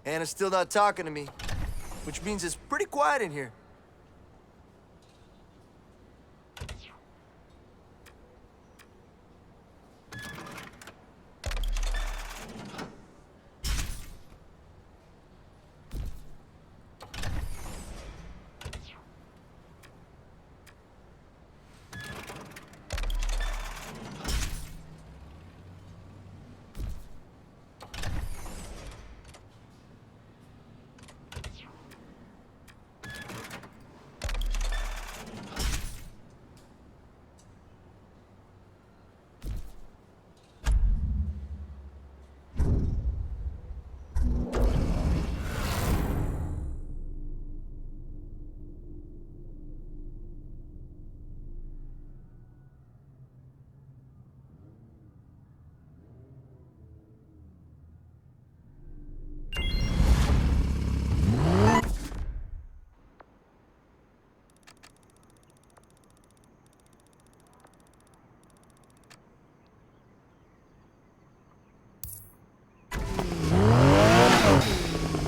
Anna's still not talking to me, which means it's pretty quiet in here.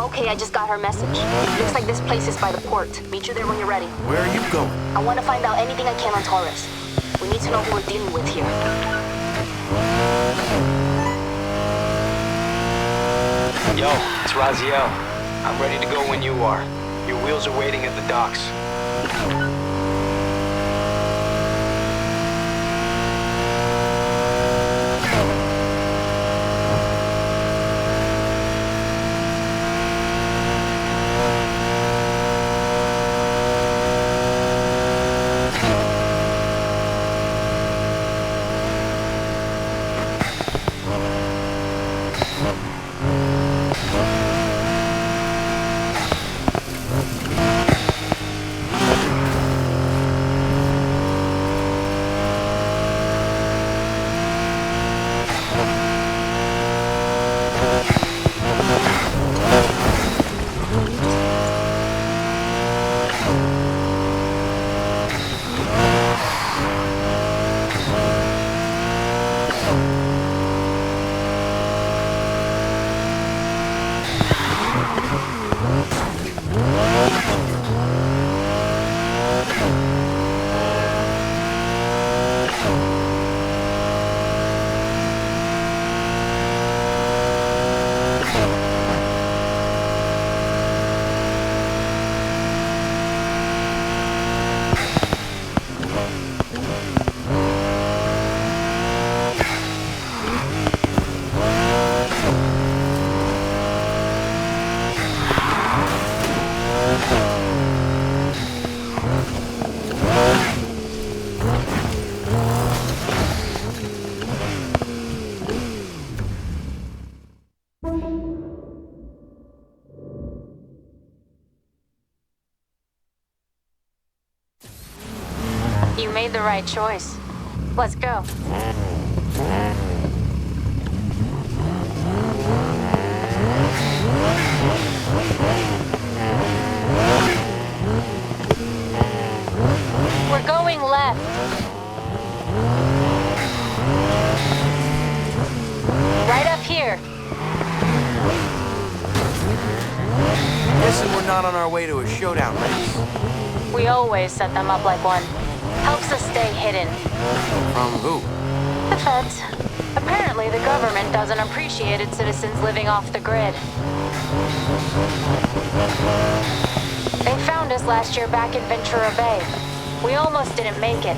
Okay, I just got her message. Looks like this place is by the port. Meet you there when you're ready. Where are you going? I want to find out anything I can on Taurus. We need to know who we're dealing with here. Yo, it's Raziel. I'm ready to go when you are. Your wheels are waiting at the docks. You made the right choice. Let's go. We're going left. Right up here. Guessing we're not on our way to a showdown race. We always set them up like one. Helps us stay hidden. From who? The feds. Apparently the government doesn't appreciate its citizens living off the grid. They found us last year back in Ventura Bay. We almost didn't make it.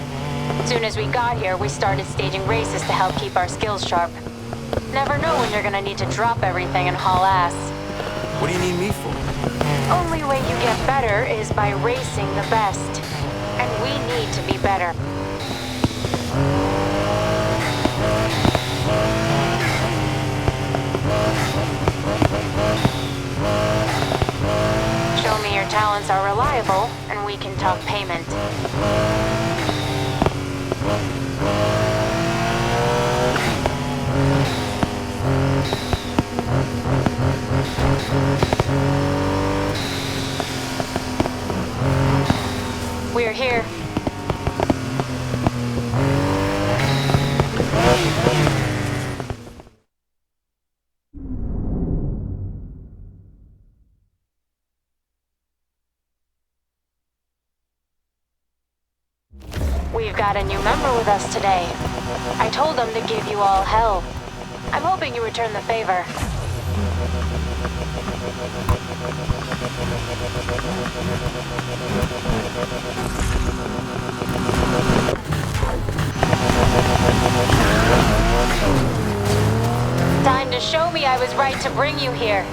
As soon as we got here, we started staging races to help keep our skills sharp. Never know when you're gonna need to drop everything and haul ass. What do you need me for? Only way you get better is by racing the best. And we need to be better. Show me your talents are reliable, and we can talk payment. We're here. We've got a new member with us today. I told them to give you all hell. I'm hoping you return the favor. Time to show me I was right to bring you here.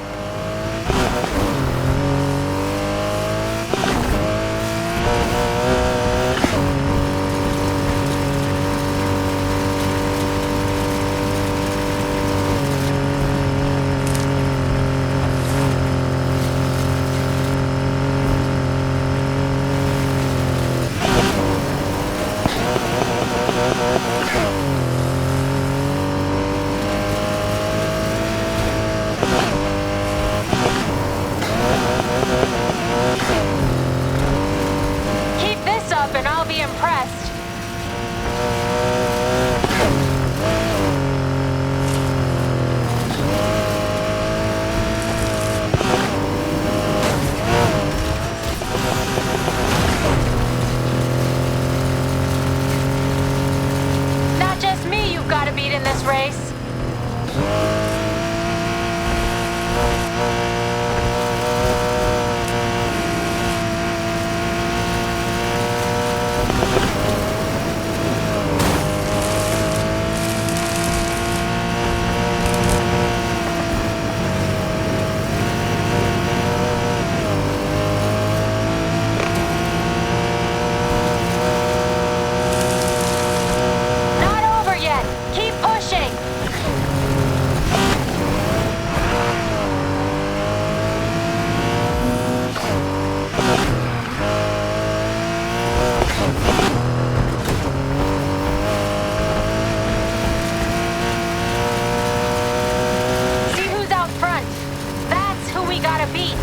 Keep this up and I'll be impressed. Not just me you've got to beat in this race. Not over yet. Keep pushing. See who's out front. That's who we gotta beat.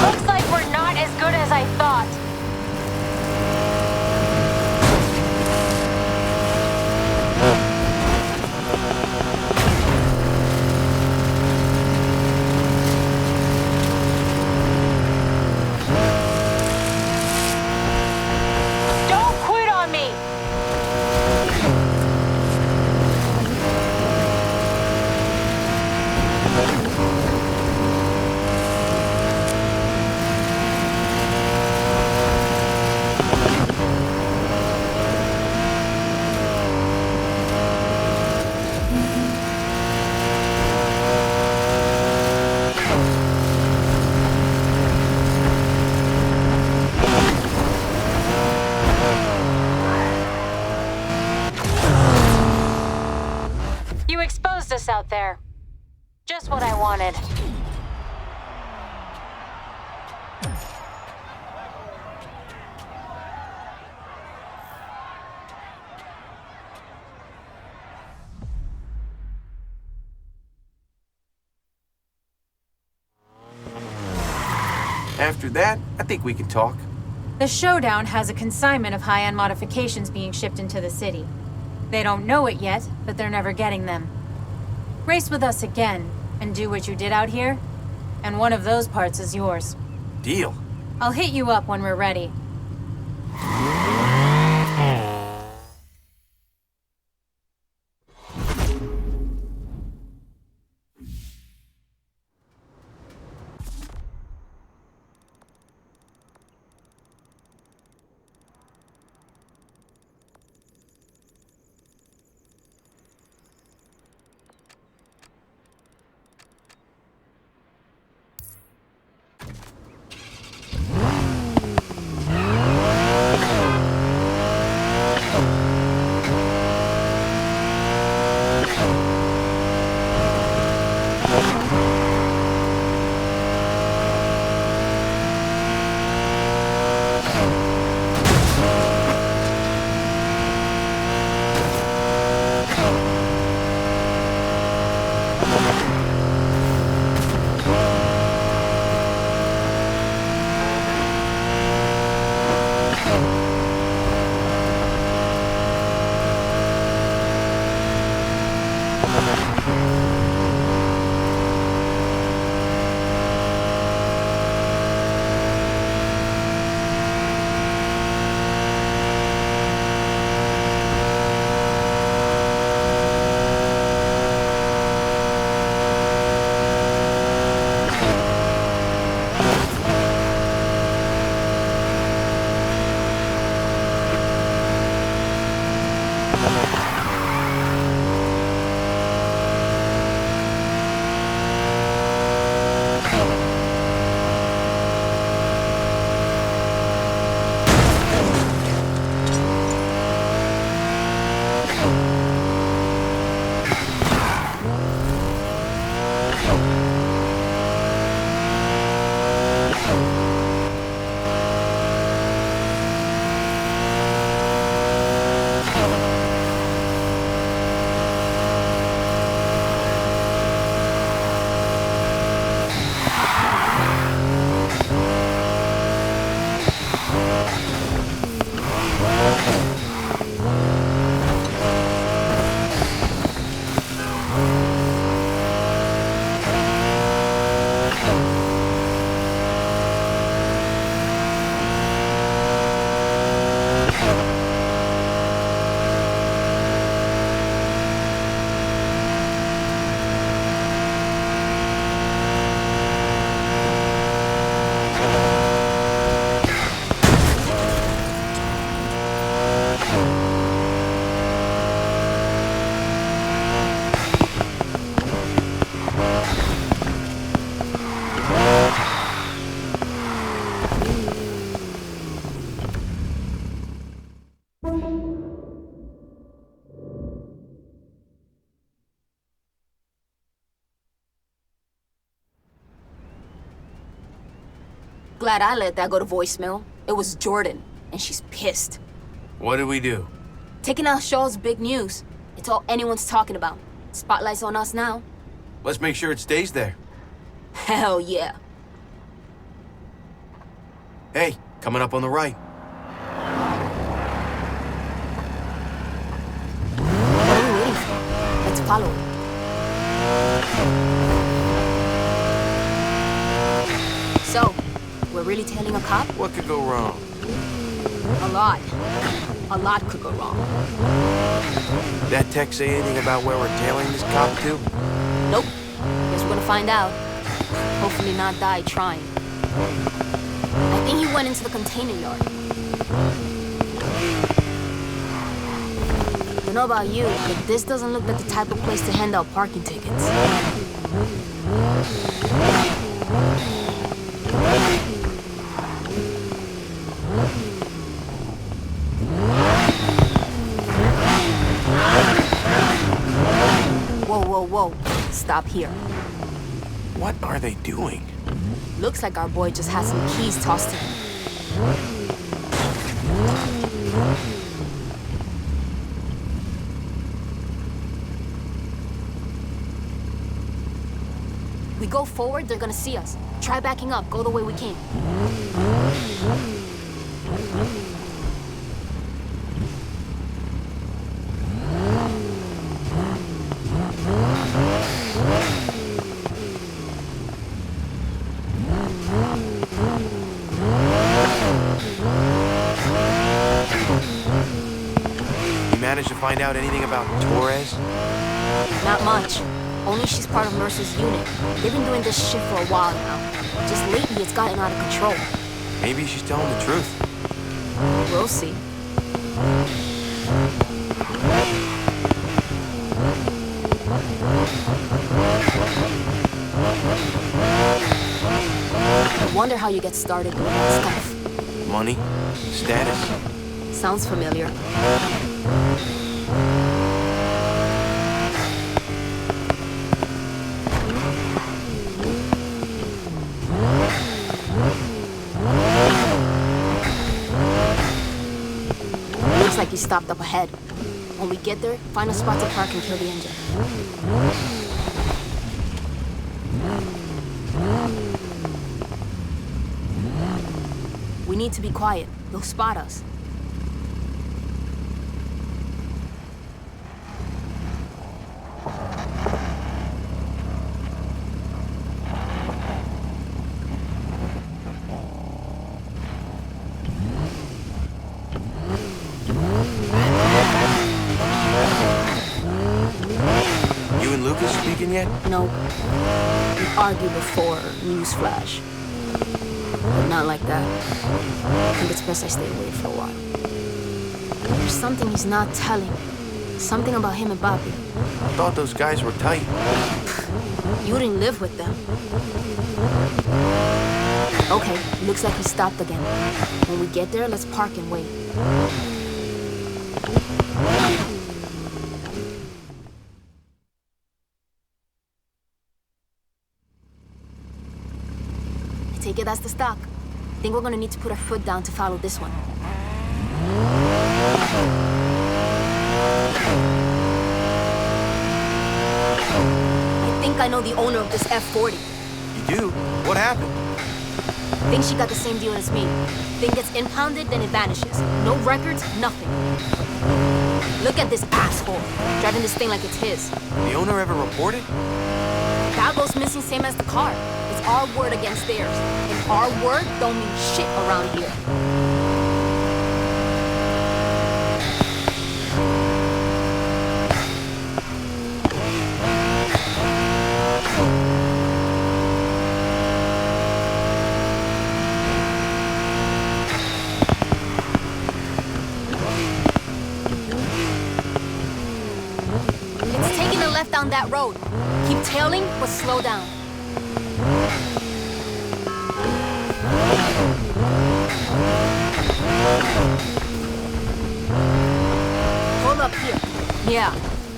Looks like we're not as good as I thought. Don't quit on me. You exposed us out there. Just what I wanted. After that, I think we can talk. The showdown has a consignment of high-end modifications being shipped into the city. They don't know it yet, but they're never getting them. Race with us again, and do what you did out here, and one of those parts is yours. Deal. I'll hit you up when we're ready. Glad I let that go to voicemail. It was Jordan, and she's pissed. What did we do? Taking out Shaw's big news. It's all anyone's talking about. Spotlight's on us now. Let's make sure it stays there. Hell yeah. Hey, coming up on the right. What are we waiting for? Let's follow it. So, we're really tailing a cop? What could go wrong? A lot. A lot could go wrong. That text say anything about where we're tailing this cop to? Nope. Guess we're gonna find out. Hopefully not die trying. I think he went into the container yard. Don't know about you, but this doesn't look like the type of place to hand out parking tickets. Whoa. Stop here. What are they doing? Looks like our boy just had some keys tossed to him. We go forward, they're gonna see us. Try backing up, go the way we came. Managed to find out anything about Torres? Not much. Only she's part of Mercer's unit. They've been doing this shit for a while now. Just lately, it's gotten out of control. Maybe she's telling the truth. We'll see. I wonder how you get started with that stuff. Money? Status? Sounds familiar. Looks like he stopped up ahead. When we get there, find a spot to park and kill the engine. We need to be quiet. They'll spot us. You and Lucas speaking yet? No. We argued before, newsflash. But not like that. I think it's best I stay away for a while. There's something he's not telling me. Something about him and Bobby. I thought those guys were tight. You didn't live with them. Okay, looks like he stopped again. When we get there, let's park and wait. I take it that's the stock. Think we're gonna need to put our foot down to follow this one. I think I know the owner of this F-40. You do? What happened? Think she got the same deal as me. Thing gets impounded, then it vanishes. No records, nothing. Look at this asshole, driving this thing like it's his. The owner ever reported? That goes missing same as the car. It's our word against theirs. And our word don't mean shit around here. It's taking a left down that road. Keep tailing, but slow down. Hold up here. Yeah,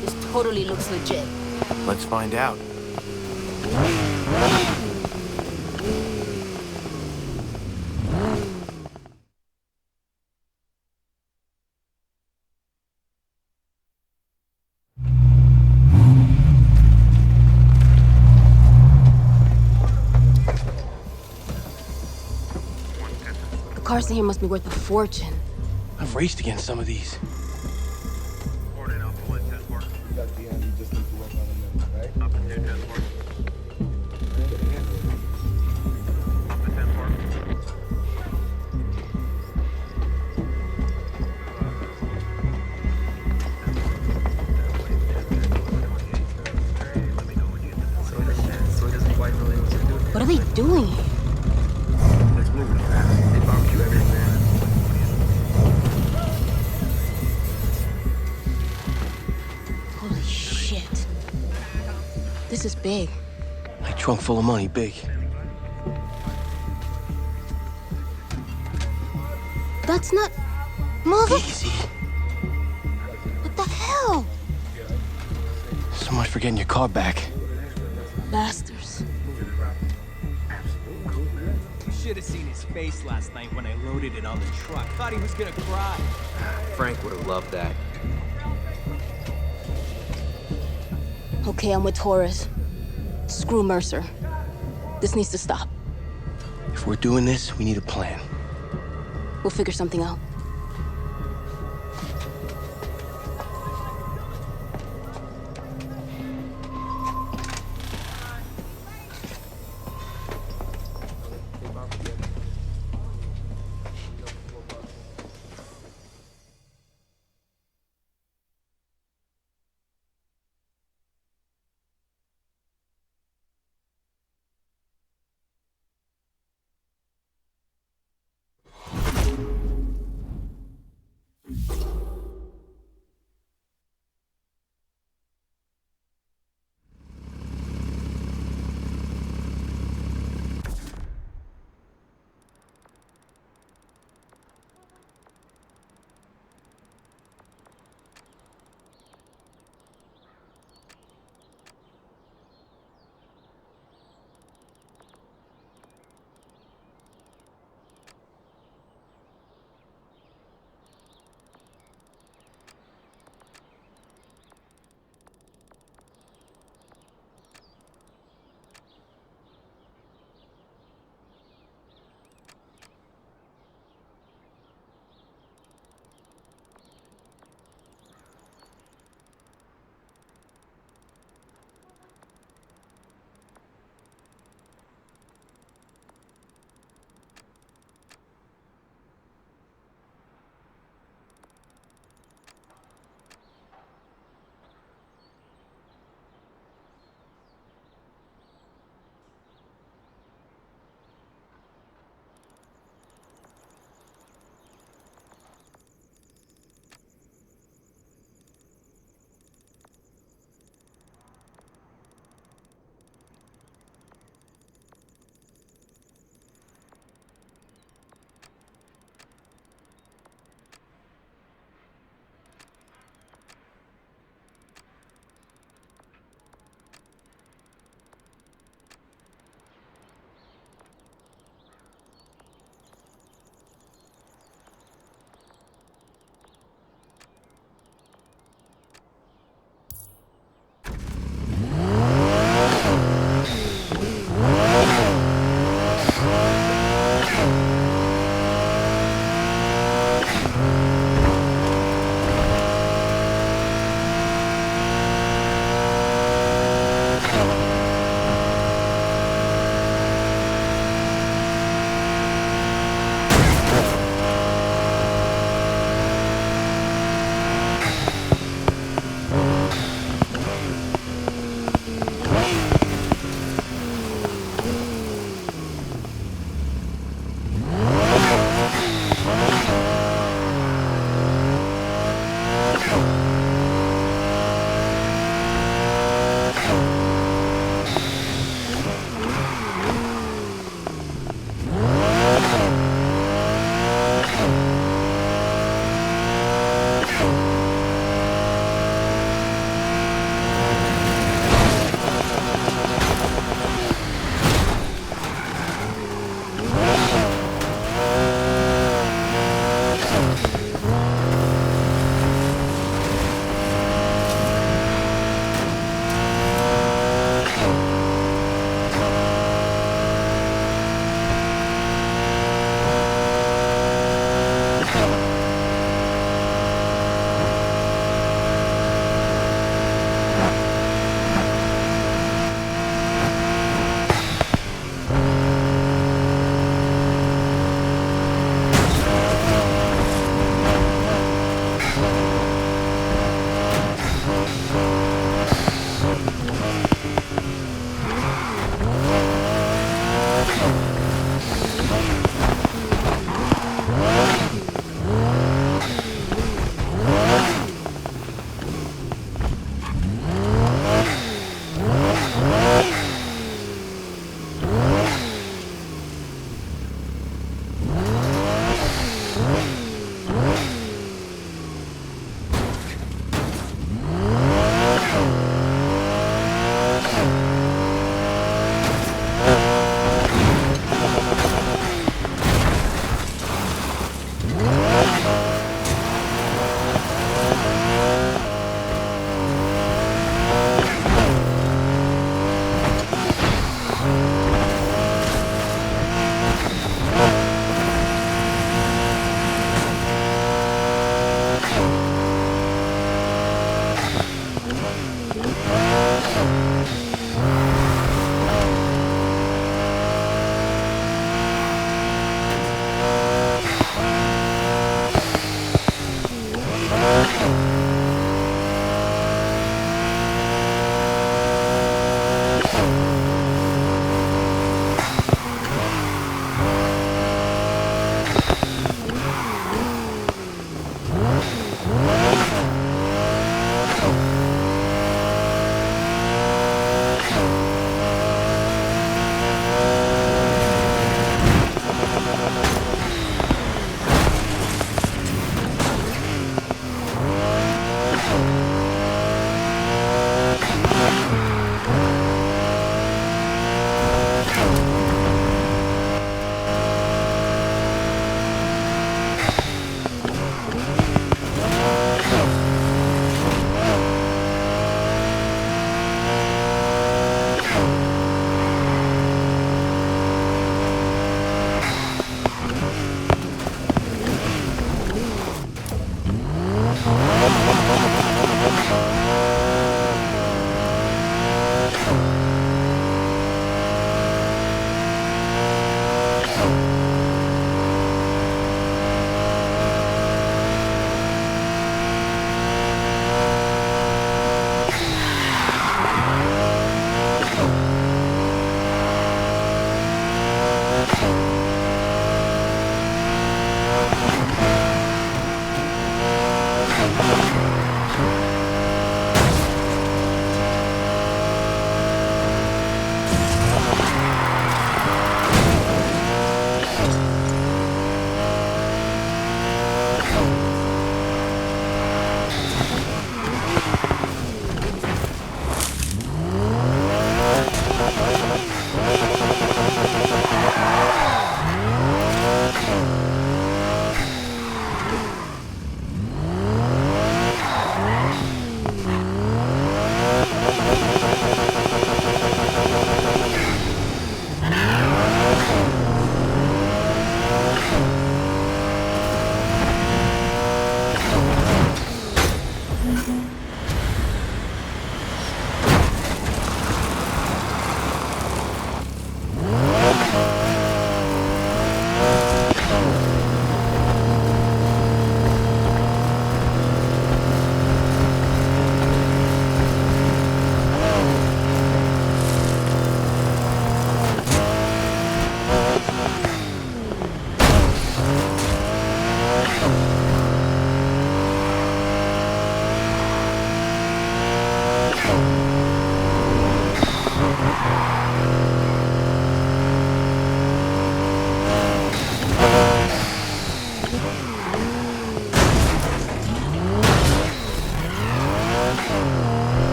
this totally looks legit. Let's find out. The cars in here must be worth a fortune. I've raced against some of these. What are they doing here? Holy shit. This is big. My trunk full of money, big. That's not... Mother... Easy. What the hell? So much for getting your car back. Bastards. You should have seen his face last night when I loaded it on the truck. Thought he was gonna cry. Frank would have loved that. Okay, I'm with Torres. Screw Mercer. This needs to stop. If we're doing this, we need a plan. We'll figure something out.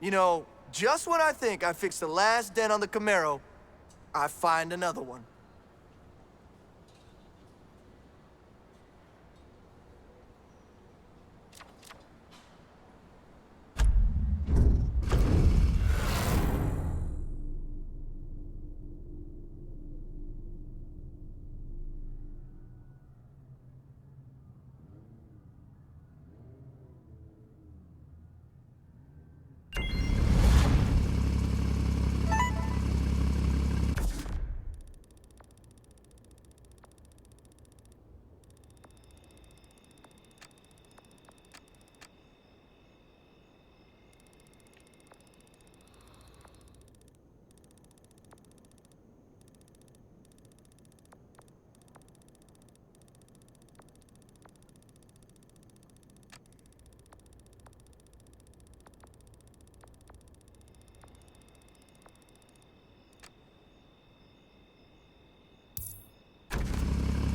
You know, just when I think I fixed the last dent on the Camaro, I find another one.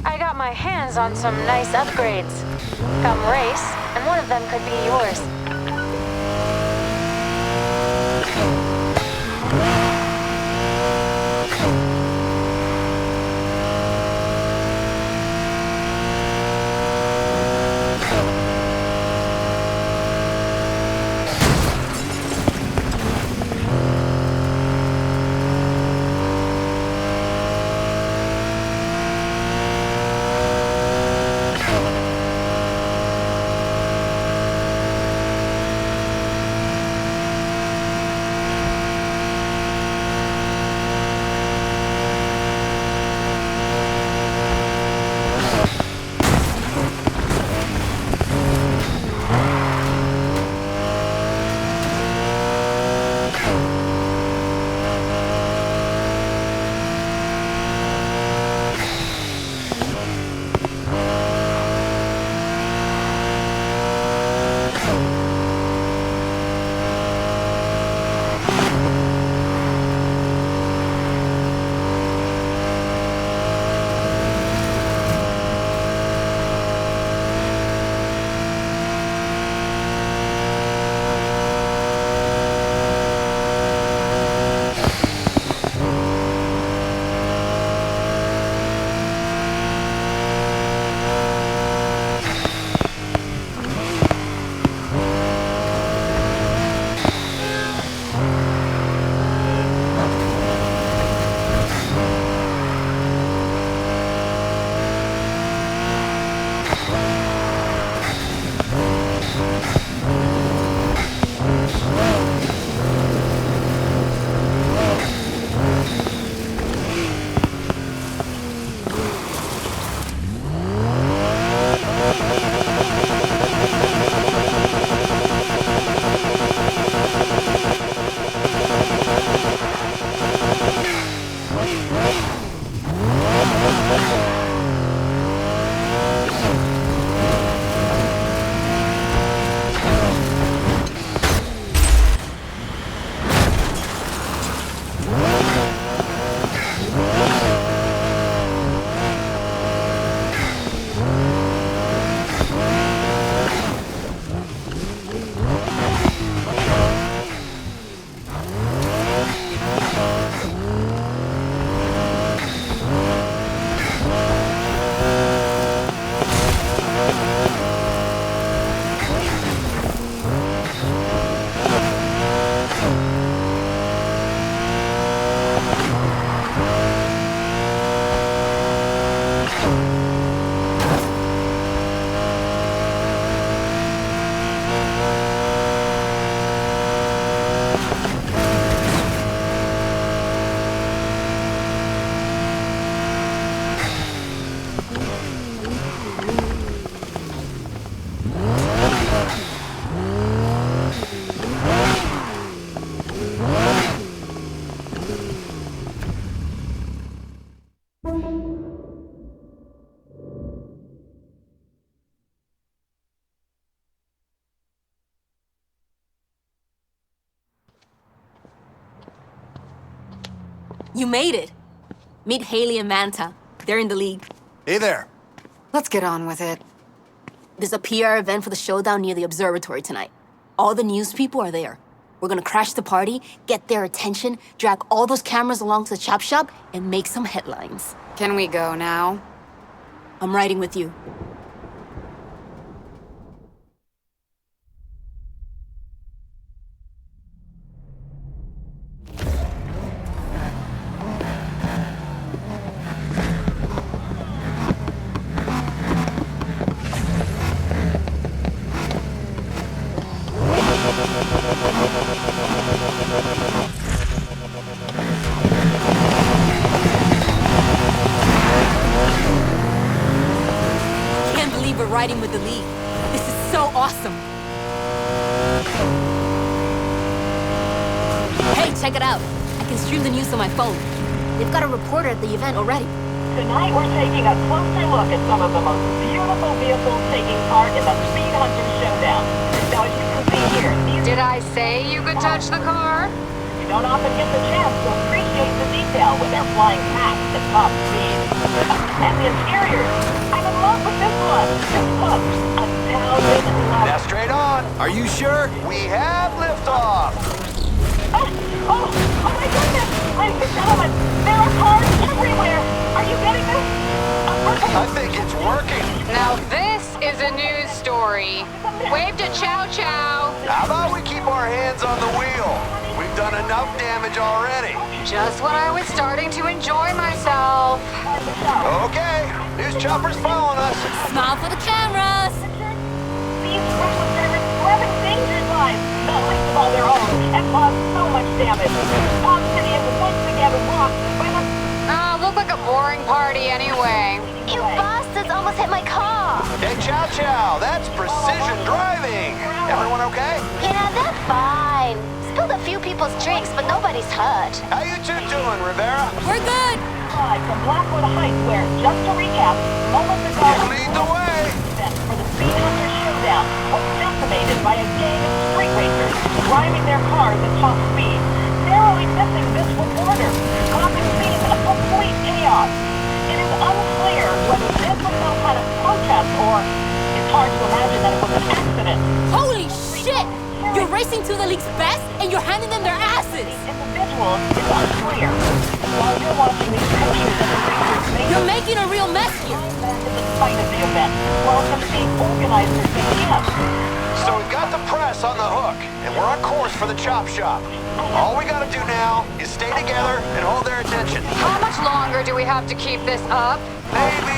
I got my hands on some nice upgrades. Come race, and one of them could be yours. You made it. Meet Haley and Manta. They're in the league. Hey there. Let's get on with it. There's a PR event for the showdown near the observatory tonight. All the news people are there. We're gonna crash the party, get their attention, drag all those cameras along to the chop shop, and make some headlines. Can we go now? I'm riding with you. Can't believe we're riding with the lead. This is so awesome. Hey, check it out. I can stream the news on my phone. They've got a reporter at the event already. Tonight we're taking a closer look at some of the most beautiful vehicles taking part in the Speed Hunter Showdown. Now, as you can see here, these... Did I say you could touch the car? You don't often get the chance to appreciate the detail with their flying past at top speed. And the interiors. I'm in love with this one. This one, 1,000 love. Now straight on. Are you sure? We have liftoff. Oh my goodness! Ladies and gentlemen, there are cars everywhere! Are you getting this? I think it's working. Now this is a news story. Wave to Chow Chow. How about we keep our hands on the wheel? We've done enough damage already. Just when I was starting to enjoy myself. Okay, news chopper's following us. Smile for the cameras! These reckless drivers have endangered lives, not least of all their own, and caused so much damage. Palm City is once again rocked by the... Looked like a boring party anyway. You bastards almost hit my car! Hey, Chow Chow, that's precision driving. Everyone okay? Yeah, they're fine. Spilled a few people's drinks, but nobody's hurt. How you two doing, Rivera? We're good! Live from Blackwood Heights, where, just to recap, moments ago... You lead the way! ...for the Speed Hunter Showdown was decimated by a gang of street racers driving their cars at top speed, narrowly missing this reporter, causing scenes of complete chaos. It is unclear whether this was some kind of protest or it's hard to imagine that it was an accident. Holy shit! You're racing to the league's best and you're handing them their asses! The individual is unclear. While you're watching these pictures of the racers, You're making a real mess here! back at the site of the event, welcome the organizers begin. So we've got the press on the hook, and we're on course for the chop shop. All we gotta do now is stay together and hold their attention. How much longer do we have to keep this up? Maybe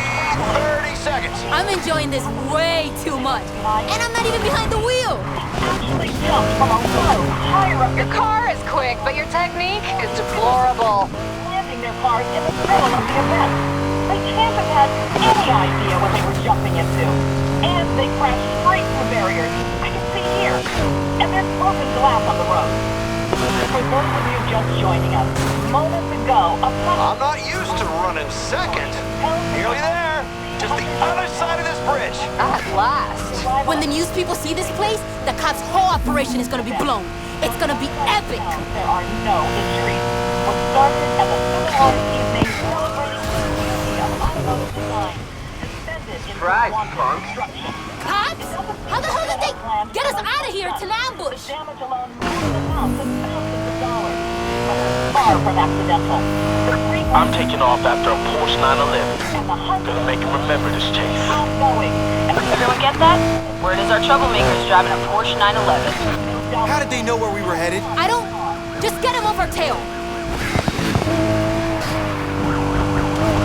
30 seconds. I'm enjoying this way too much. And I'm not even behind the wheel! Actually jumped from a road higher up Your car is quick, but your technique is deplorable. landing their cars in the middle of the event. They can't have had any idea what they were jumping into. And they crashed straight through barriers. I can see here. And there's broken glass on the road. For those of you just joining us, moments ago, a I'm not used to running second. Nearly there. Just the other side of this bridge. At last. When the news people see this place, the cops' whole operation is gonna be blown. It's gonna be epic! There are no injuries. What started as a simple evening celebrating the beauty of automotive design descended into Right, wanton punk. destruction. Cops? How the hell did they get us out of here? It's an ambush! The damage alone could amount to thousands of dollars. But it's far from accidental. The three I'm taking off after a Porsche 911. and the hundreds Gonna make him remember this chase. ongoing. Everyone get that? Word is our troublemakers driving a Porsche 911. How did they know where we were headed? I don't... Just get him off our tail!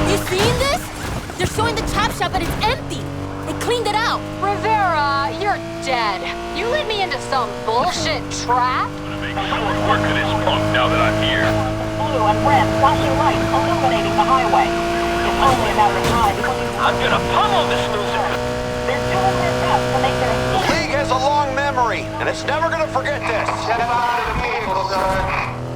You seeing this? They're showing the chop shop and it's empty! They cleaned it out! Rivera, you're dead. You led me into some bullshit trap? Make short work of this punk now that I'm here. Blue and red flashing lights illuminating the highway. It's only a matter of time before these I'm gonna pummel this loser. they're doing their best to make their The League has a long memory, and it's never gonna forget this.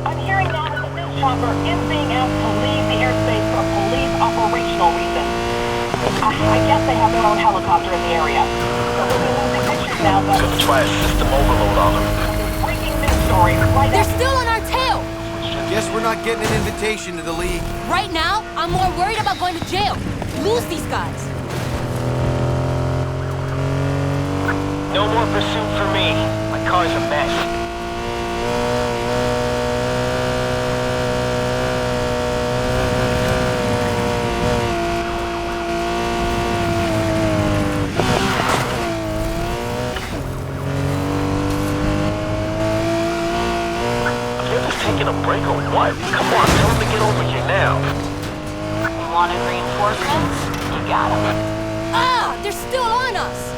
I'm hearing now that the news chopper is being asked to leave the airspace for police operational reasons. I guess they have their own helicopter in the area. So we'll be losing pictures now, but Gonna try a system overload on them. breaking news story right They're after. still on our tail! Guess we're not getting an invitation to the league. Right now, I'm more worried about going to jail. Lose these guys. No more pursuit for me. My car's a mess. Taking a break or what? Come on, tell him to get over here now. You wanted reinforcements? You got them. Ah! They're still on us!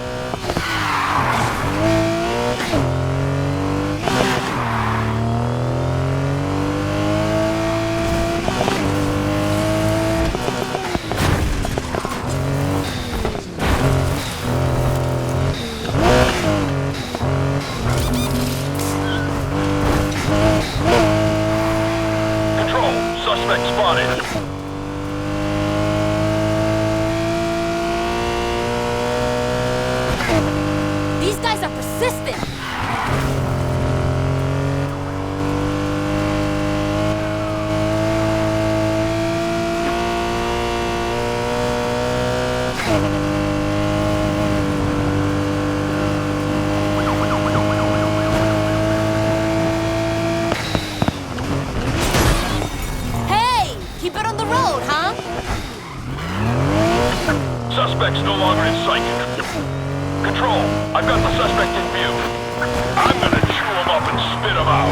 Suspect spotted. These guys are persistent! Suspect's no longer in sight. Control, I've got the suspect in view. I'm gonna chew him up and spit him out.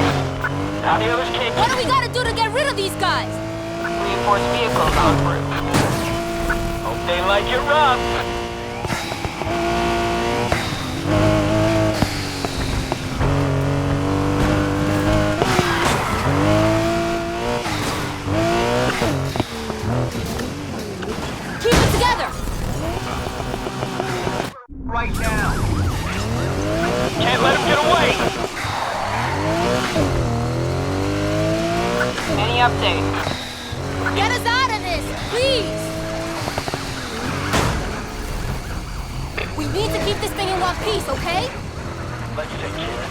Now the others can't... What do we gotta do to get rid of these guys? Reinforced vehicles en route. Hope they like it rough. Right now. Can't let him get away. Any update? Get us out of this, please! We need to keep this thing in one piece, okay? Let's take care of it.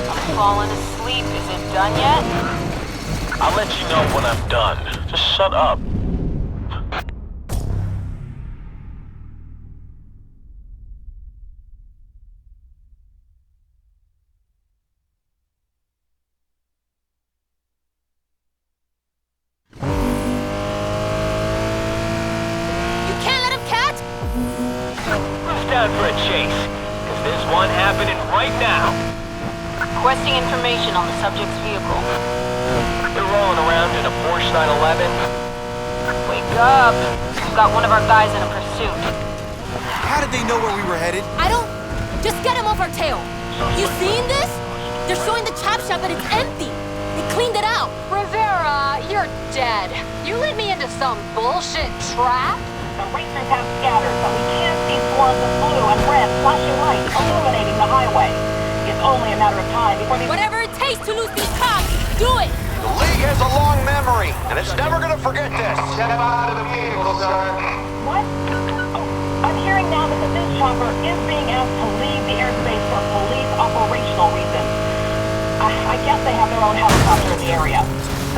I'm falling asleep. Is it done yet? I'll let you know when I'm done. Just shut up. You can't let him catch? Who's down for a chase? Because there's one happening right now. Requesting information on the subject's vehicle. They're rolling around in a Porsche 911. Wake up! We've got one of our guys in a pursuit. How did they know where we were headed? I don't... Just get him off our tail. You seen this? They're showing the chop shop and it's empty. They cleaned it out. Rivera, you're dead. You led me into some bullshit trap? The racers have scattered, but we can see swarms of blue and red flashing lights illuminating the highway. It's only a matter of time before these... Whatever it takes to lose these cops, do it! The League has a long memory, and it's never gonna forget this. Step out of the vehicle, sir. What? Oh, I'm hearing now that the news chopper is being asked to leave the airspace for police operational reasons. I guess they have their own helicopter in the area.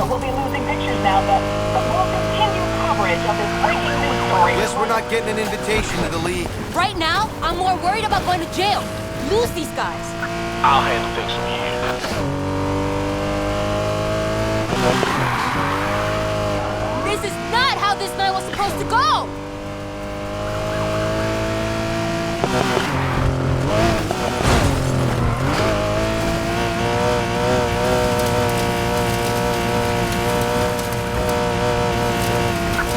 So we'll be losing pictures now, but we'll continue coverage of this breaking news story. Guess we're not getting an invitation to the League. Right now, I'm more worried about going to jail. Lose these guys. I'll handle things from here. This is not how this night was supposed to go!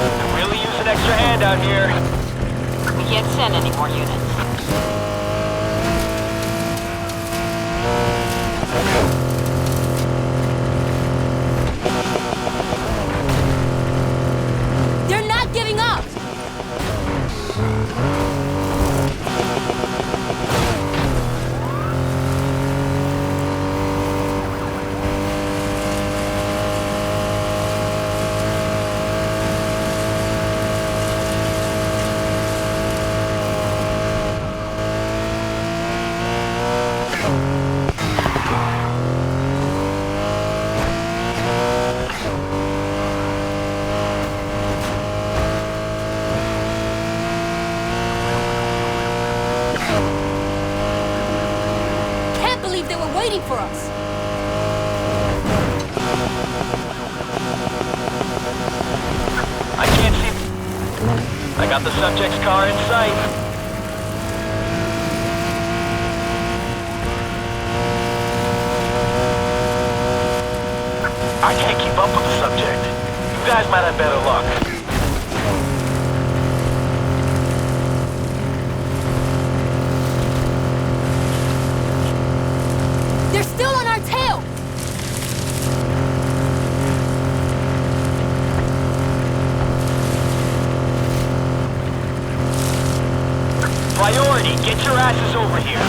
Could really use an extra hand out here. We can't send any more units. They're not giving up! waiting for us. I can't see... I got the subject's car in sight. I can't keep up with the subject. You guys might have better luck. They're still on our tail! Priority, get your asses over here.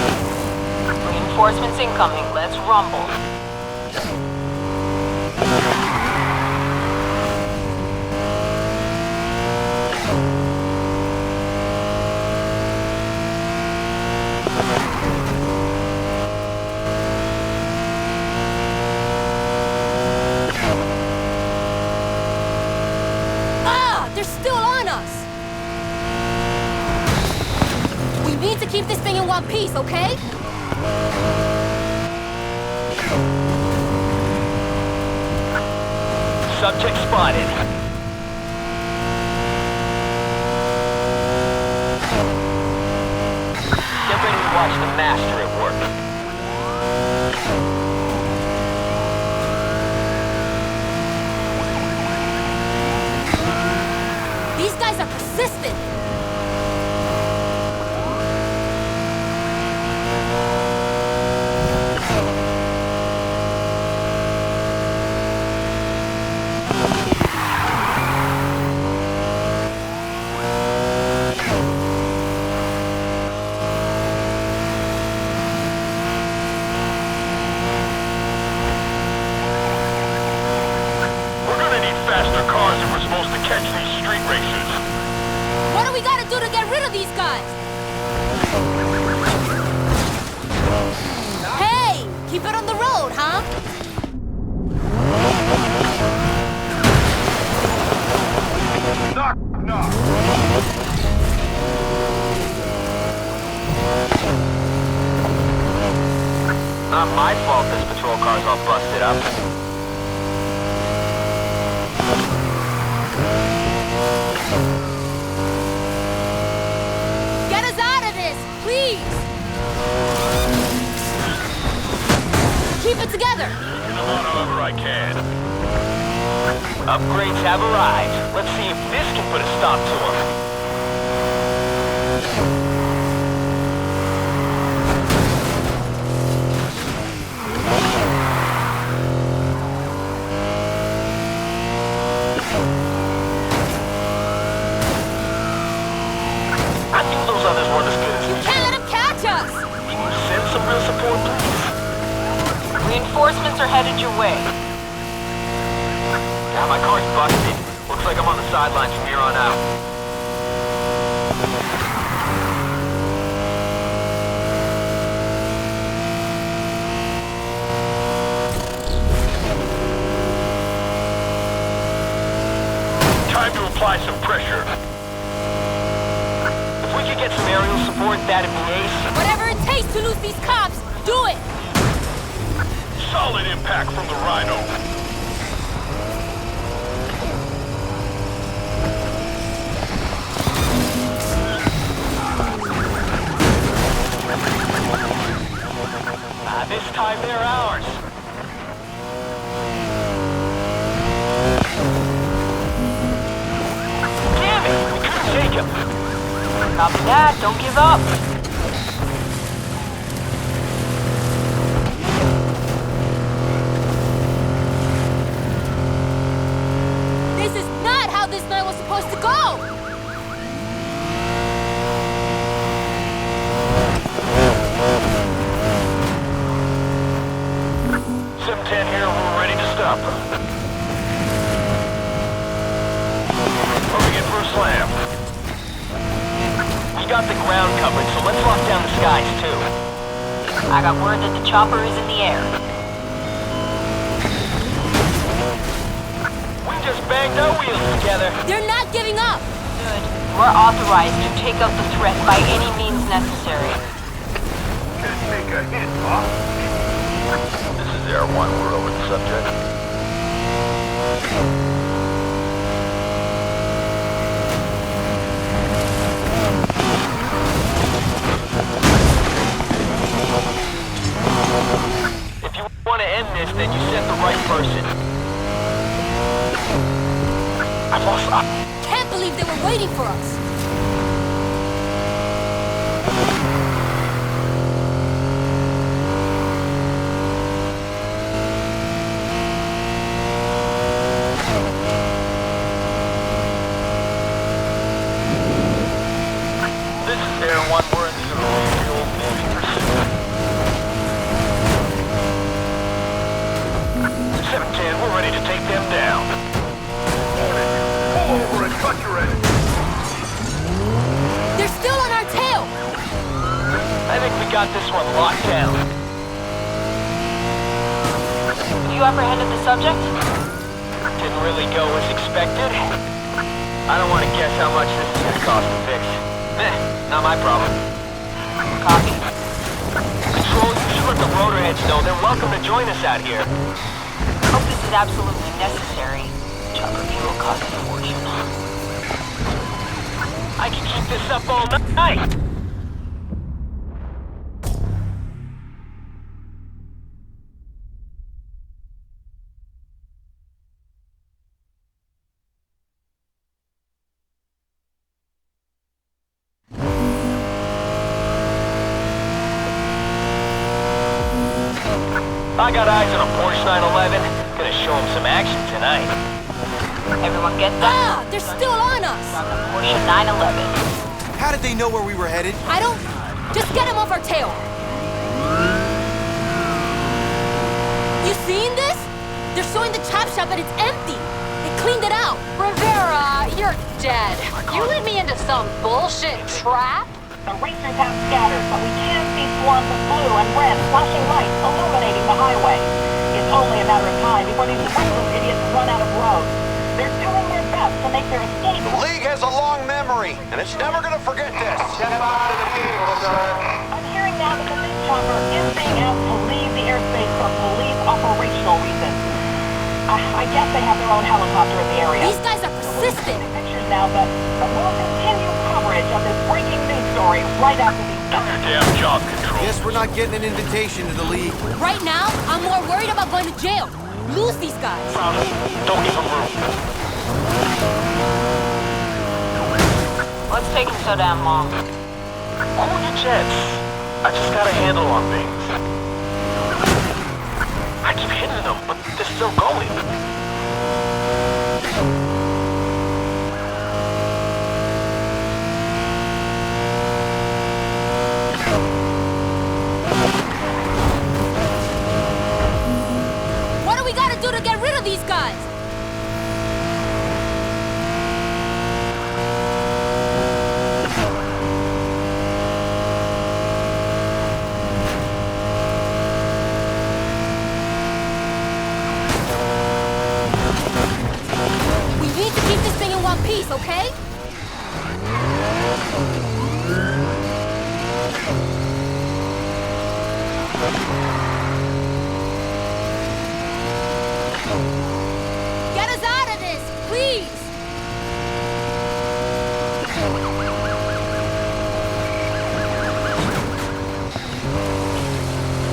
Reinforcements incoming. Let's rumble. They're still on us! We need to keep this thing in one piece, okay? Subject spotted. Get ready to watch the master at work. These guys are persistent! We're gonna need faster cars if we're supposed to catch these street racers. What do we gotta do to get rid of these guys? Hey! Keep it on the road, huh? Knock, knock. Not my fault this patrol car's all busted up. Get us out of this, please! Keep it together! Come on however I can. Upgrades have arrived. Let's see if this can put a stop to them. I knew those others weren't as good as You can't let them catch us! Can you send some real support, please? Reinforcements are headed your way. Yeah, my car's busted. Looks like I'm on the sidelines from here on out. Time to apply some pressure. If we could get some aerial support, that'd be ace. Whatever it takes to lose these cops, do it! Solid impact from the Rhino. This time they're ours. Damn it! We couldn't take him. Copy that. Don't give up. This is not how this night was supposed to go! Sim 10 here, we're ready to stop. Moving in for a slam. We got the ground covered, so let's lock down the skies, too. I got word that the chopper is in the air. We just banged our wheels together. They're not giving up! Good. We're authorized to take out the threat by any means necessary. Can't take a hit, huh? 1, we're over the subject. If you want to end this, then you sent the right person. Can't believe they were waiting for us. This is Air 1, we're in the refuel moving pursuit. 710, we're ready to take them down. Pull over and cut your end. They're still on our tail. I think we got this one locked down. You apprehended the subject? Didn't really go as expected. I don't want to guess how much this is going to cost to fix. Not my problem. Copy. Control, you should let the rotorheads know they're welcome to join us out here. Hope this is absolutely necessary. Chopper fuel costs a fortune. I can keep this up all night. I got eyes on a Porsche 911. Gonna show him some action tonight. Everyone get that? Ah, they're still on us. On the Porsche 911. How did they know where we were headed? I don't... Just get them off our tail. You seen this? They're showing the chop shop and it's empty. They cleaned it out. Rivera, you're dead. You led me into some bullshit trap? The racers have scattered, but we can see swarms of blue and red flashing lights illuminating the highway. It's only a matter of time before these reckless idiots run out of road. They're doing their best to make their escape. The League has a long memory, and it's never gonna forget this. I'm hearing now that the big chopper is being asked to leave the airspace for police operational reasons. I guess they have their own helicopter in the area. These guys are persistent. Pictures now, but we'll continue coverage of this breaking news story right after these Your damn job, Control. Guess we're not getting an invitation to the League. Right now, I'm more worried about going to jail. Lose these guys. Don't give them room. What's taking so damn long? Hold your jets. I just got a handle on things. I keep hitting them, but they're still going. What do we gotta do to get rid of these guys? We need to keep this thing in one piece, okay? Get us out of this, please!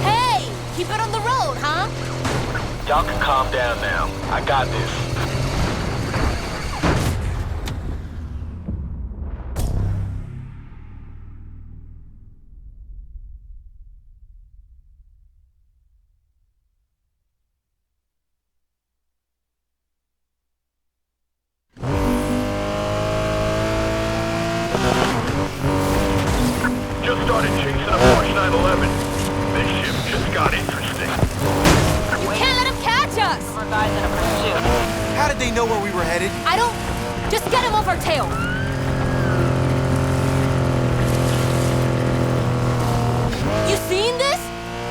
Hey, keep it on the road, huh? Y'all can calm down now. I got this. Just started chasing a Porsche 911. This ship just got interesting. You can't let them catch us! More guys in a pursuit. How did they know where we were headed? I don't... Just get them off our tail. You seen this?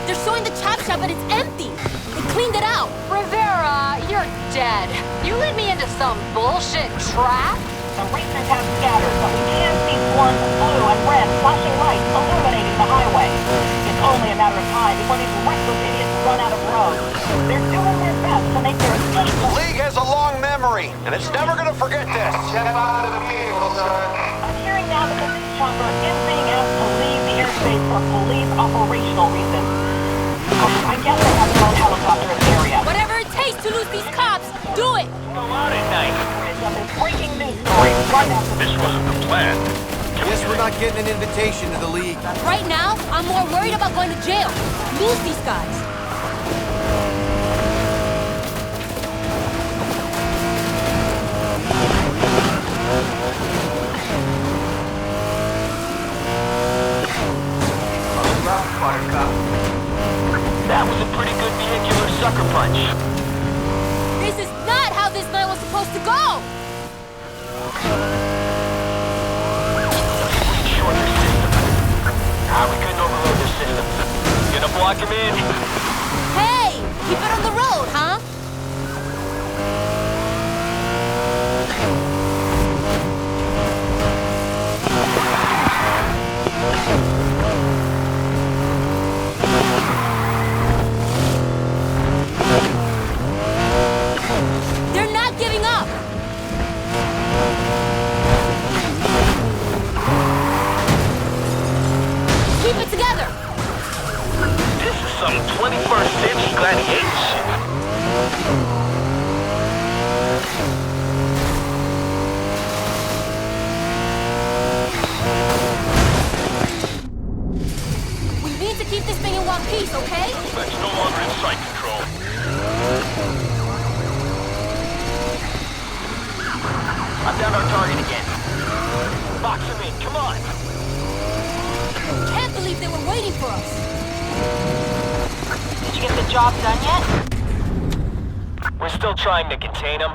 They're showing the chop shop and it's empty. They cleaned it out. Rivera, you're dead. You led me into some bullshit trap? The racers have scattered, but we can see swarms of blue and red flashing lights illuminating the highway. It's only a matter of time before these reckless idiots run out of roads. They're doing their best to make their escape. The League has a long memory, and it's never gonna forget this. I'm hearing now that the police chopper is being asked to leave the airspace for police operational reasons. I guess they have their own helicopter in the area. Whatever it takes to lose these cops, do it! Go out at night. This breaking news story right after This wasn't the plan. Guess we're not getting an invitation to the League. Right now, I'm more worried about going to jail. Lose these guys. That was a pretty good vehicular sucker punch. This is not how this night was supposed to go! Short their system. We couldn't overload their system. Gonna block him in. Hey! Keep it on the road, huh? They're not giving up! Keep it together! This is some 21st century gladiator shit. We need to keep this thing in one piece, okay? That's no longer in sight control. I found our target again. Box him in, come on. Can't believe they were waiting for us. Did you get the job done yet? We're still trying to contain him.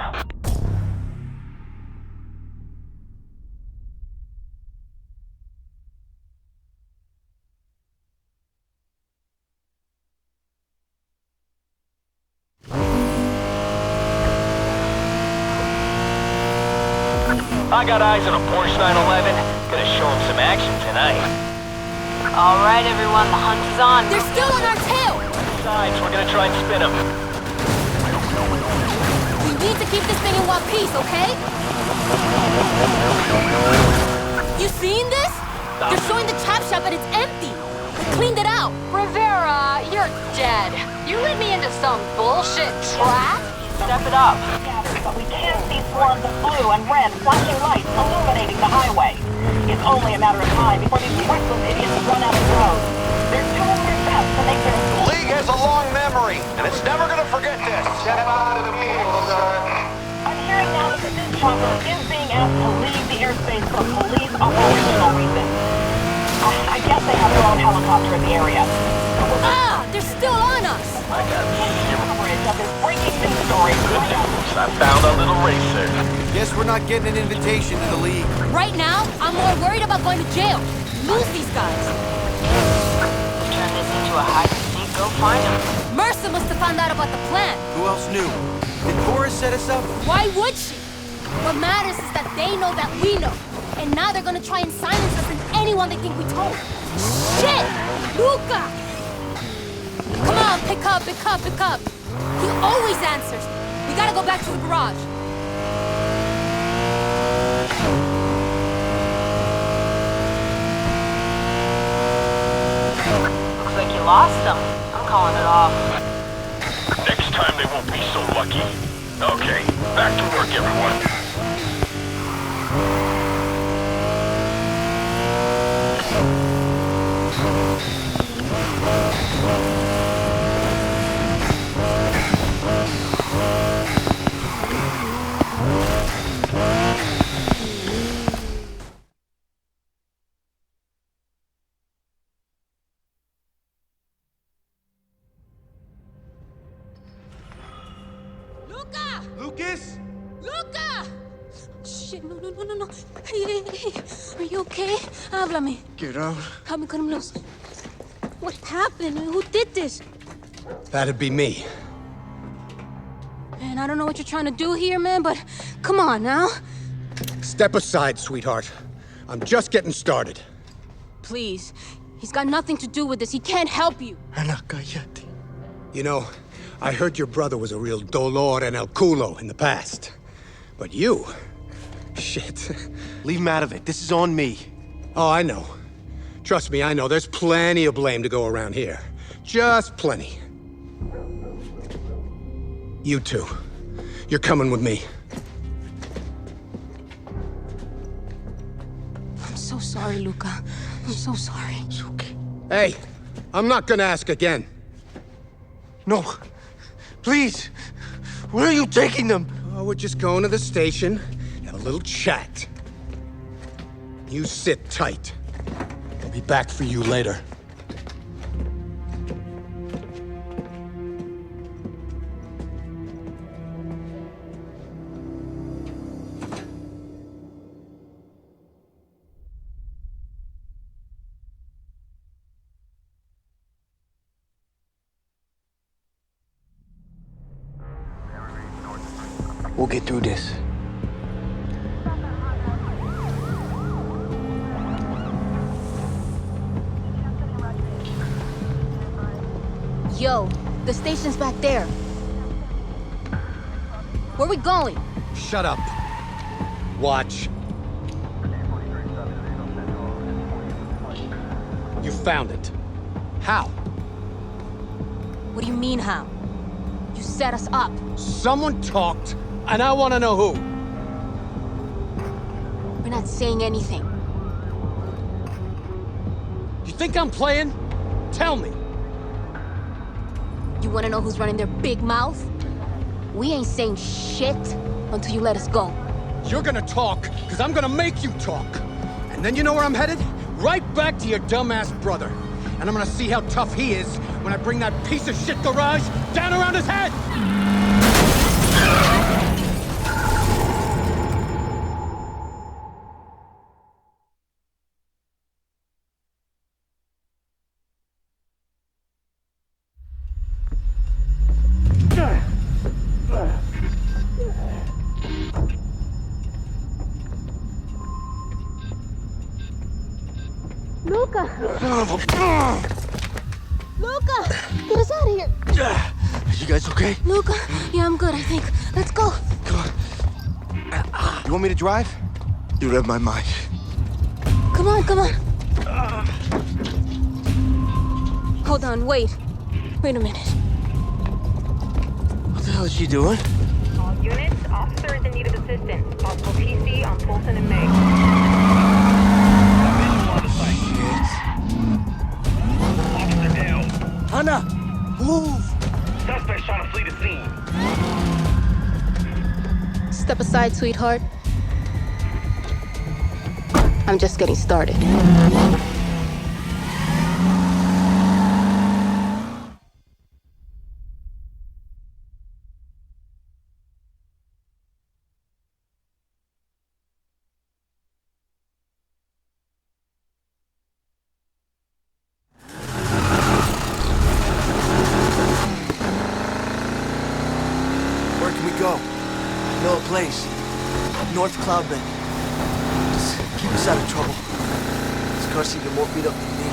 I got eyes on a Porsche 911. Gonna show him some action tonight. All right, everyone, the hunt is on. They're still on our tail! Besides, we're gonna try and spin him. We need to keep this thing in one piece, okay? You seen this? They're showing the chop shop and it's empty. They cleaned it out. Rivera, you're dead. You led me into some bullshit trap? Step it up. But we can see swarms of blue and red flashing lights illuminating the highway. It's only a matter of time before these reckless idiots run out of road. They're doing their best to make their The League has a long memory, and it's never gonna forget this. I'm hearing now that the police chopper is being asked to leave the airspace for police operational reasons. I guess they have their own helicopter in the area. Ah! They're still on us! I got Coverage of this breaking news story. I found a little racer. Guess we're not getting an invitation to the League. Right now, I'm more worried about going to jail. Lose these guys. Turn this into a hide and seek. Go find him. Mercer must have found out about the plan. Who else knew? Did Cora set us up? Why would she? What matters is that they know that we know. And now they're gonna try and silence us and anyone they think we told. Shit! Luca! Come on, pick up, pick up, pick up. He always answers. We gotta go back to the garage. Looks like you lost him. I'm calling it off. Next time they won't be so lucky. Okay, back to work, everyone. Luca! Lucas? Luca! Shit, no. Hey. Are you okay? Háblame. Get out. Help me cut him loose. What happened? Who did this? That'd be me. Man, I don't know what you're trying to do here, man, but come on now. Step aside, sweetheart. I'm just getting started. Please. He's got nothing to do with this. He can't help you. Ana, cállate. You know, I heard your brother was a real dolor and el culo in the past. But you... shit. Leave him out of it. This is on me. Oh, I know. Trust me, I know. There's plenty of blame to go around here. Just plenty. You two. You're coming with me. I'm so sorry, Luca. I'm so sorry. It's okay. Hey, I'm not gonna ask again. No. Please. Where are you taking them? Oh, we're just going to the station. Have a little chat. You sit tight. I'll be back for you later. We'll get through this. Yo, the station's back there. Where we going? Shut up. Watch. You found it. How? What do you mean, how? You set us up. Someone talked, and I want to know who. We're not saying anything. You think I'm playing? Tell me. You wanna know who's running their big mouth? We ain't saying shit until you let us go. You're gonna talk, because I'm gonna make you talk. And then you know where I'm headed? Right back to your dumbass brother. And I'm gonna see how tough he is when I bring that piece of shit garage down around his head! Luca! Son of a... Luca! Get us out of here! You guys okay? Luca? Yeah, I'm good, I think. Let's go! Come on. You want me to drive? You read my mind. Come on, come on! Hold on, wait. Wait a minute. What the hell is she doing? All units, officer is in need of assistance. Possible PC on Fulton and May. Officer down. Hannah! Move! Suspect's trying to flee the scene. Step aside, sweetheart. I'm just getting started. Where can we go? No place. North Cloudbend. Just keep us out of trouble. This car's even more beat up than me.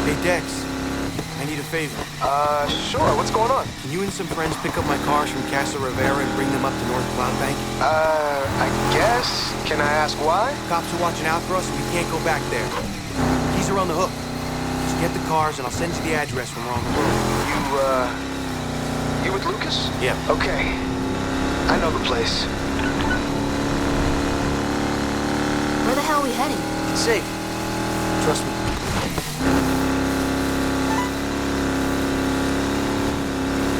Hey, Dex. I need a favor. Sure. What's going on? Can you and some friends pick up my cars from Casa Rivera and bring them up to North Cloudbank? I guess. Can I ask why? Cops are watching out for us and we can't go back there. Keys are on the hook. Just get the cars and I'll send you the address when we're on the road. You with Lucas? Yeah. Okay. I know the place. Where the hell are we heading? It's safe. Trust me.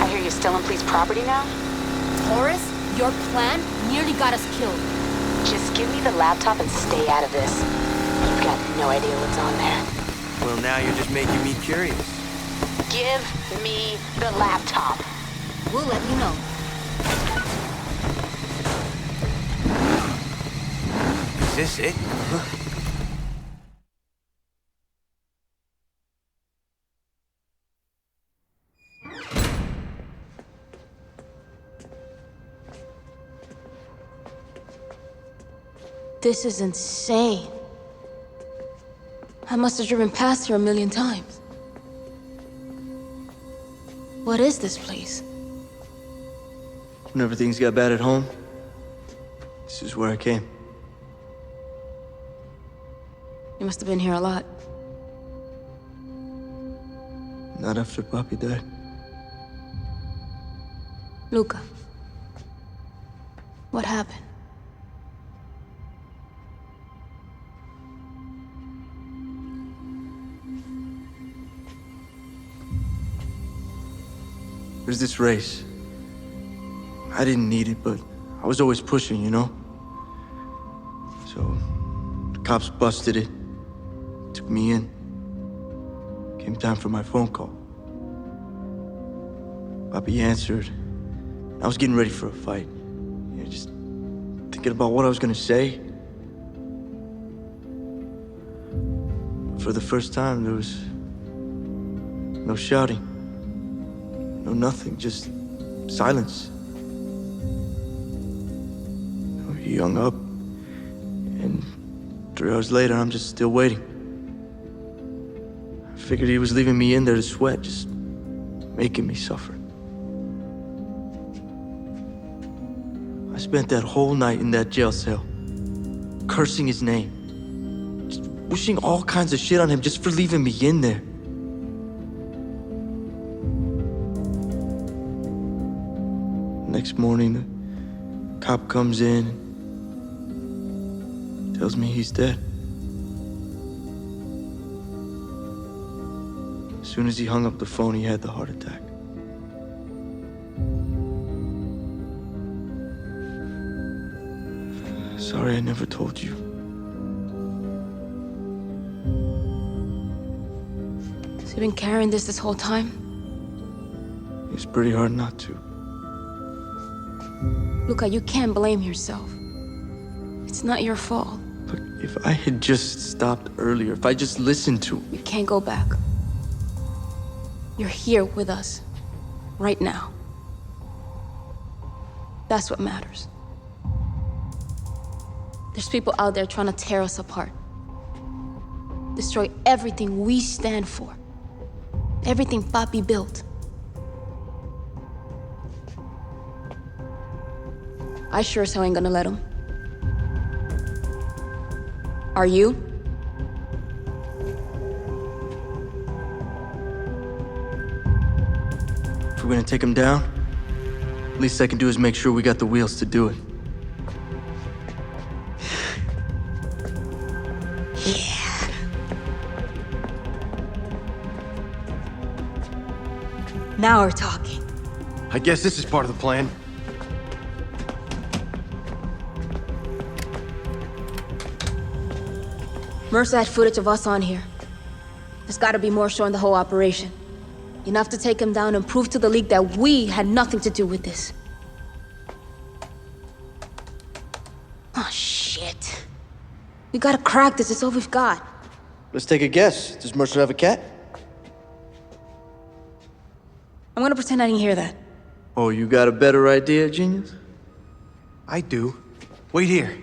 I hear you're still on police property now? Taurus, your plan nearly got us killed. Just give me the laptop and stay out of this. You've got no idea what's on there. Well, now you're just making me curious. Give me the laptop. We'll let you know. Is this it? This is insane. I must have driven past here 1,000,000 times. What is this place? Whenever things got bad at home, this is where I came. You must have been here a lot. Not after Papi died. Luca. What happened? There's this race. I didn't need it, but I was always pushing, you know? So, the cops busted it, took me in. Came time for my phone call. Papi answered. I was getting ready for a fight. You know, just thinking about what I was gonna say. For the first time, there was no shouting. No nothing, just silence. He hung up, and 3 hours later, I'm just still waiting. I figured he was leaving me in there to sweat, just making me suffer. I spent that whole night in that jail cell, cursing his name, just wishing all kinds of shit on him just for leaving me in there. Next morning, the cop comes in and tells me he's dead. As soon as he hung up the phone, he had the heart attack. Sorry I never told you. So you've been carrying this whole time? It's pretty hard not to. Luca, you can't blame yourself. It's not your fault. Look, if I had just stopped earlier, if I just listened to him. You can't go back. You're here with us. Right now. That's what matters. There's people out there trying to tear us apart. Destroy everything we stand for. Everything Papi built. I sure as hell ain't gonna let him. Are you? If we're gonna take him down, least I can do is make sure we got the wheels to do it. Yeah. Now we're talking. I guess this is part of the plan. Mercer had footage of us on here. There's gotta be more showing the whole operation. Enough to take him down and prove to the League that we had nothing to do with this. Oh, shit. We gotta crack this. It's all we've got. Let's take a guess. Does Mercer have a cat? I'm gonna pretend I didn't hear that. Oh, you got a better idea, genius? I do. Wait here.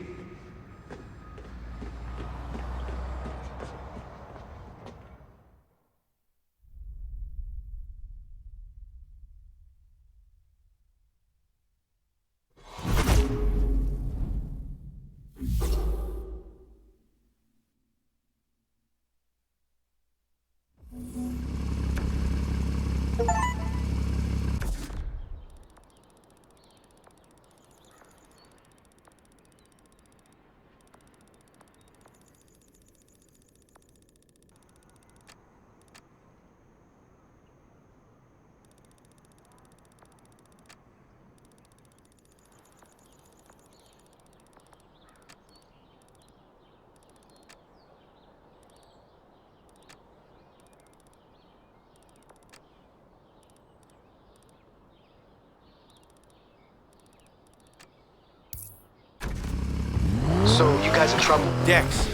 So, you guys in trouble? Dex,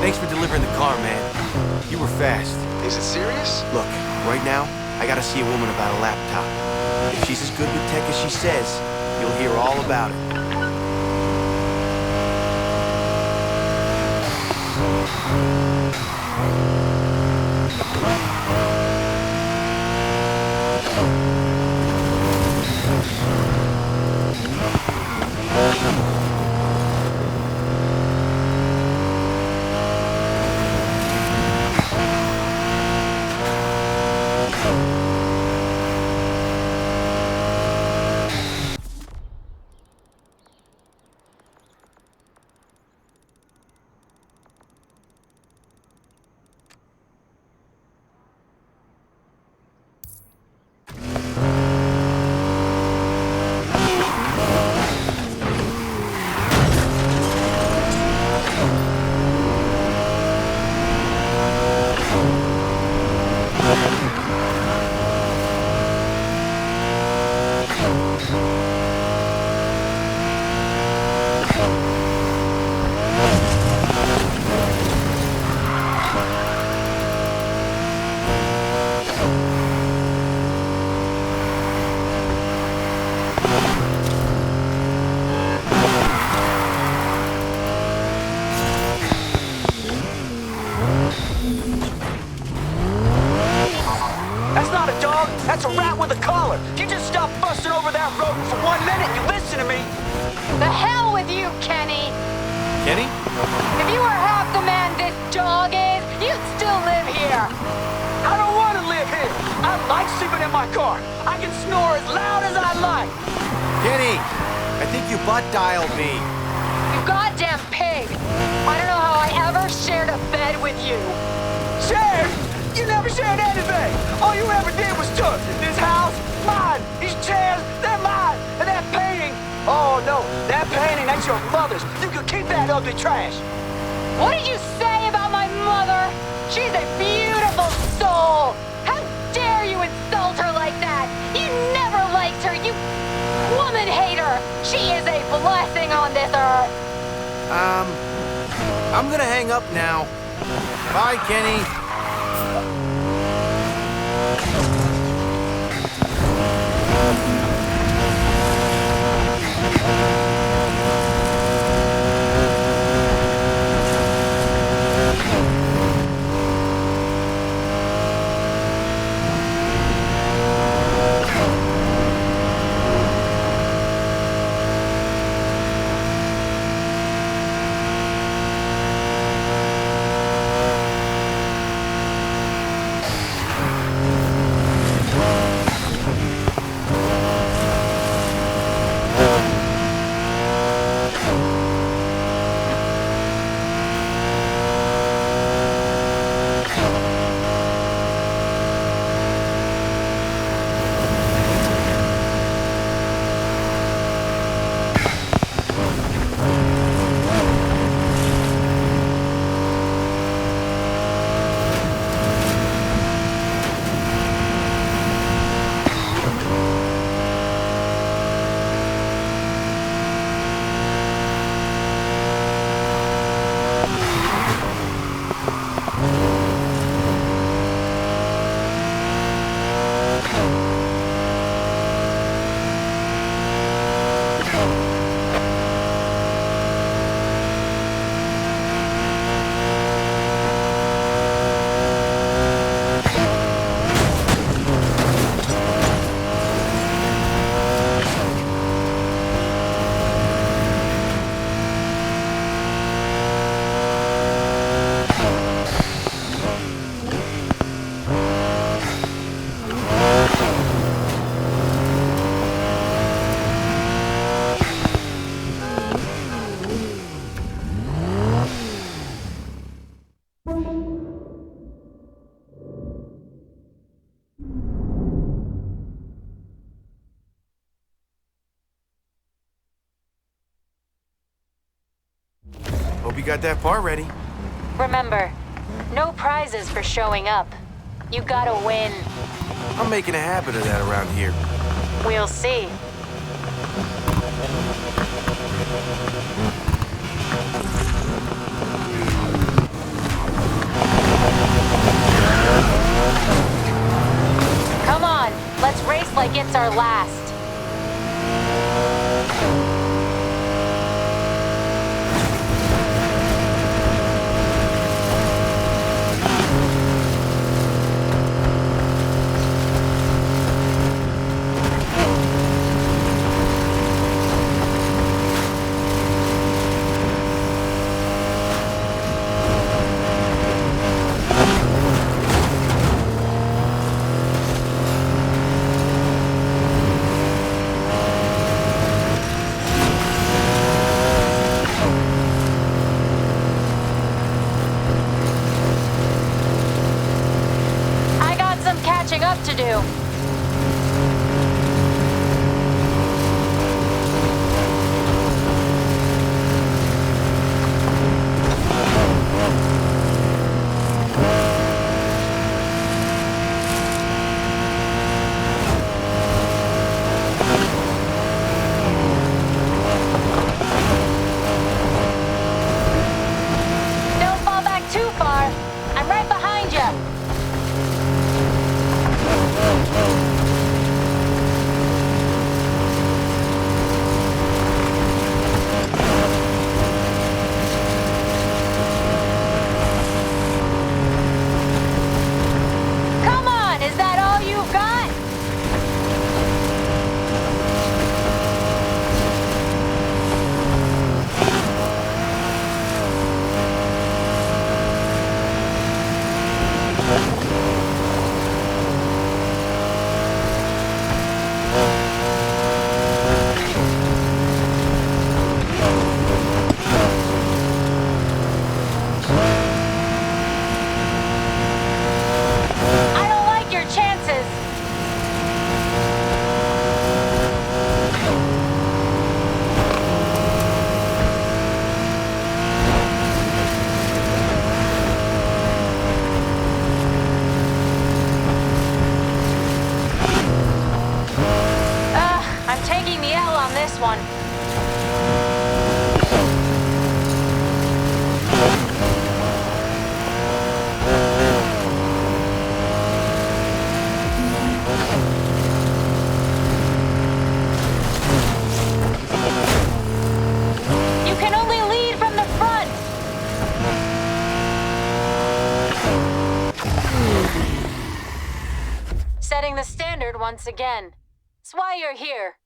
thanks for delivering the car, man. You were fast. Is it serious? Look, right now, I gotta see a woman about a laptop. If she's as good with tech as she says, you'll hear all about it. That's not a dog, that's a rat with a collar. You just stop busting over that rodent for 1 minute and you listen to me. The hell with you, Kenny! Kenny? If you were half the man this dog is, you'd still live here. I don't want to live here. I like sleeping in my car. I can snore as loud as I like. Kenny, I think you butt dialed me. You goddamn pig! I don't know how I ever shared a bed with you. Shared? You never shared anything. All you ever did was took this house, mine. These chairs, they're mine. And that painting, oh no, that painting, that's your mother's. You can keep that ugly trash. What did you say about my mother? She's a beautiful soul. How dare you insult her like that? You never liked her, you woman hater. She is a blessing on this earth. I'm gonna hang up now. Bye, Kenny. Hope you got that part ready. Remember, no prizes for showing up. You gotta win. I'm making a habit of that around here. We'll see. Come on, let's race like it's our last. Catching up to do. Don't fall back too far. I'm right behind you. this one. You can only lead from the front! Setting the standard once again. It's why you're here.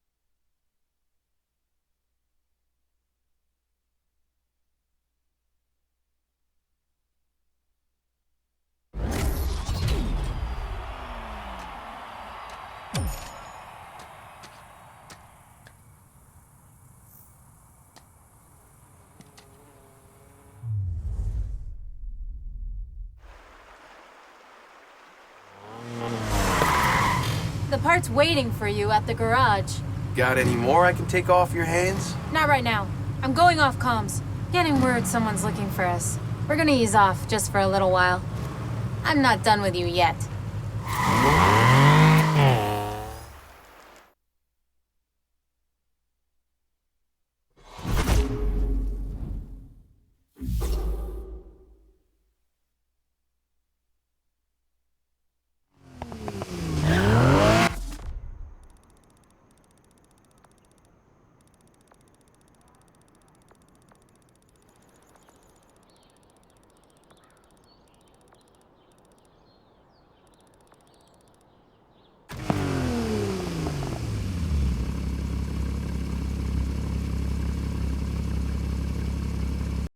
The part's waiting for you at the garage. Got any more I can take off your hands? Not right now. I'm going off comms. Getting word someone's looking for us. We're gonna ease off just for a little while. I'm not done with you yet.